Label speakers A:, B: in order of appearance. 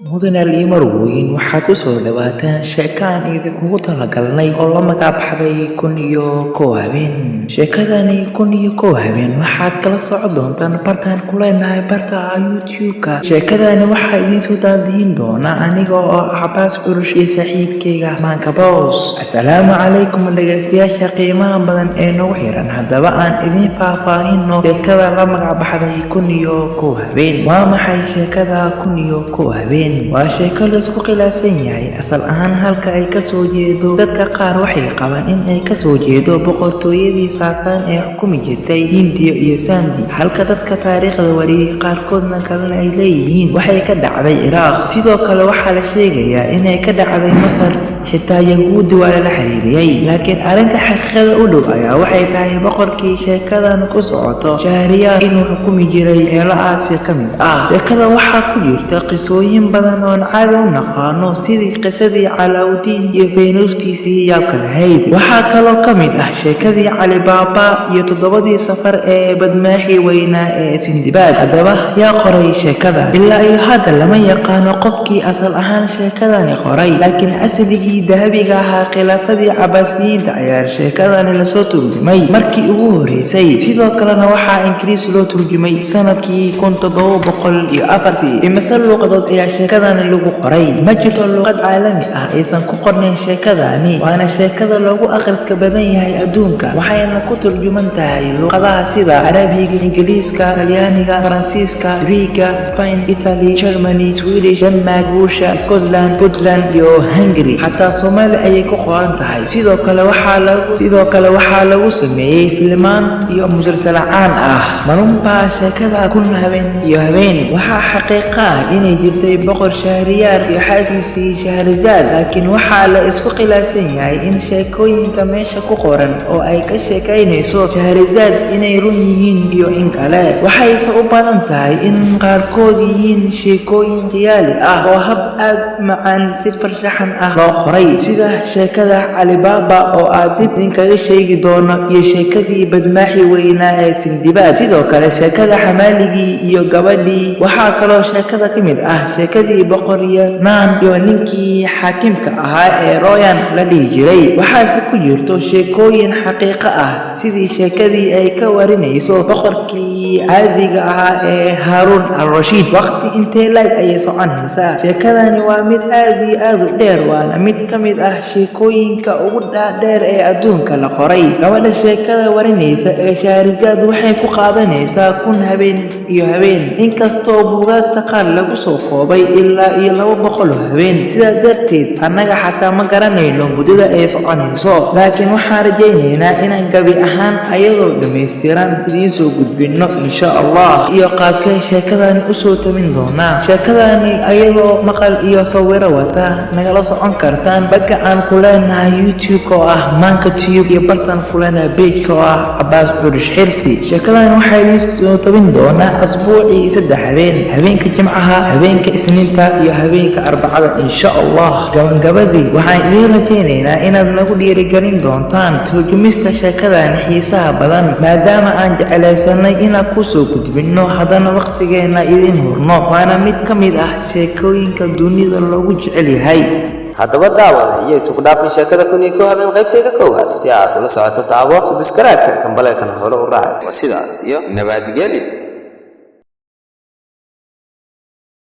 A: mudane liimarweyn waxaa ku soo dhawaataan sheekaan idinkugu talagalnay oo la magac baxday 1001 habeen. sheekadani 1001 habeen waxaad kala socon doontaan bartaan ku leenahay barta YouTube-ka. sheekadani waxaa idiin soo daadihin doona aniga oo Cabaas Curush iyo saaxiibkayga Maanka Boss. assalaamu calaykum dhageystayaasha qiimaha badan ee nagu xiran. haddaba aan idiin faahfaahino sheekada la magac baxday 1001 habeen. waa maxay sheekada 1001 habeen? waa sheeko la isku khilaafsan yahay asal ahaan halka ay ka soo jeedo. dadka qaar waxay qabaan in ay ka soo jeedo boqortooyadii Saasaan ee xukumi jirtay Hindiya iyo Sandi, halka dadka taariikhda wariyay qaarkoodna kalena ay leeyihiin waxay ka dhacday Ciraaq. sidoo kale waxaa la sheegayaa inay ka dhacday Masar, xitaa Yahuudi waa lala xiriiriyay. laakiin arrinta xaqiiqada u dhow ayaa waxay tahay boqorkii sheekadan ku socoto Shahriyaar inuu xukumi jiray meelo Aasiya ka mid ah. sheekada waxaa ku jirta qisooyin badan oon caadi u naqaano, sidii qisadii Calaawudiin iyo faynuustiisii yaabka lahayd. waxaa kaloo ka mid ah sheekadii Cali Baaba iyo 7 safar ee badmaaxii weynaa ee Sindibaad. haddaba yaa qoray sheekada? ilaa iyo hadda lama yaqaano qofkii asal ahaan sheekadani qoray, laakiin asligii dahabiga ahaa khilaafadii Cabaasiyiinta ayaa sheekadani lasoo turjumay markii ugu horeysay. sidoo kalena waxaa Ingiriis loo turjumay sanadkii 1704. imise luuqadood ayaa sheekadani lagu qoray? ma jirto luuqad caalami ah aysan ku qornayn sheekadani, waana sheekada loogu akhriska badan yahay adduunka. waxayna ku turjuman tahay luuqadaha sida Carabiga, Ingiriiska, Talyaaniga, Faransiiska, Griiga, Spain, Italy, Germany, Swedish, Denmark, Russia, Scotland, Puntland iyo Hungary. xataa Soomaali ayay ku qoran tahay. sidoo kale waxaa lagu sameeyey filmaan iyo musalsalo caan ah. marunbaa sheekada 1001 habeen waxaa xaqiiqa ah inay jirtay boqor Shahriyaar iyo xaaskiisii Shahrazad, laakiin waxaa la isku khilaafsan yahay in sheekooyinka meesha ku qoran oo ay ka sheekaynayso Shahrazad inay run yihiin iyo in kale. waxayse u badan tahay in qaarkood yihiin sheekooyin khiyaali ah oo hab aad macaan si farshaxan ah loo qoray, sida sheekada Cali Baaba oo aad dib idinkaga sheegi doono iyo sheekadii badmaaxii weynaa ee Sindibaad. sidoo kale sheekada Xamaaligii iyo gabadhii. waxaa kaloo sheekada ka mid ah sheekadii boqor Yanaan iyo ninkii xaakimka ahaa ee Royan la dhihi jiray. waxaase ku jirto sheekooyin xaqiiqo ah sidii sheekadii ay ka warinayso boqorkii caadiga ahaa ee Haaruun al-Rashiid. waqti intee lag ayay soconaysaa? sheekadani waa mid aad iyo aad u dheer, waana mid ka mid ah sheekooyinka ugu dhaadheer ee adduunka la qoray. gabadha sheekada warinaysa ee Shahrazad waxay ku qaadanaysaa 1001 habeen, inkastoo buugaagta qaar lagu soo koobay ilaa iyo 200 habeen. sidaa darteed annaga xataa ma garanayno muddada ay soconayso, laakiin waxaan rajaynaynaa inaan gabi ahaan ayadoo dhammaystiran idiin soo gudbinno insha Allah. iyo qaabkee sheekadani usoo tamin doonaa? sheekadani ayadoo maqal iyo sawiro wata nagala socon kartaan bagga aan ku leenahay YouTube oo ah Maanka Tube iyo bartaan ku leenahay page oo ah Cabaas Curush Xirsi. sheekadani waxay idiin soo tabin doonaa asbuucii 3 habeen: habeenka Jimcaha, habeenka Isniinta iyo habeenka Arbacada insha Allah. gabagabadii waxaan idiin rajaynaynaa inaad nagu dhiirigelin doontaan turjumista sheekadan xiisaha badan, maadaama aan jeclaysanay inaan ku soo gudbinno haddana waqtigeena idiin hurno. waana mid ka mid ah sheekooyinka dunida loogu jecel yahay.
B: haddaba daawada iyo isugu dhaafin sheekada 1001 habeen qaybteeda koowaad si aad ula socoto. subscribe-ka, kambalelkana hore u raaci. waa sidaas iyo nabadgelyo.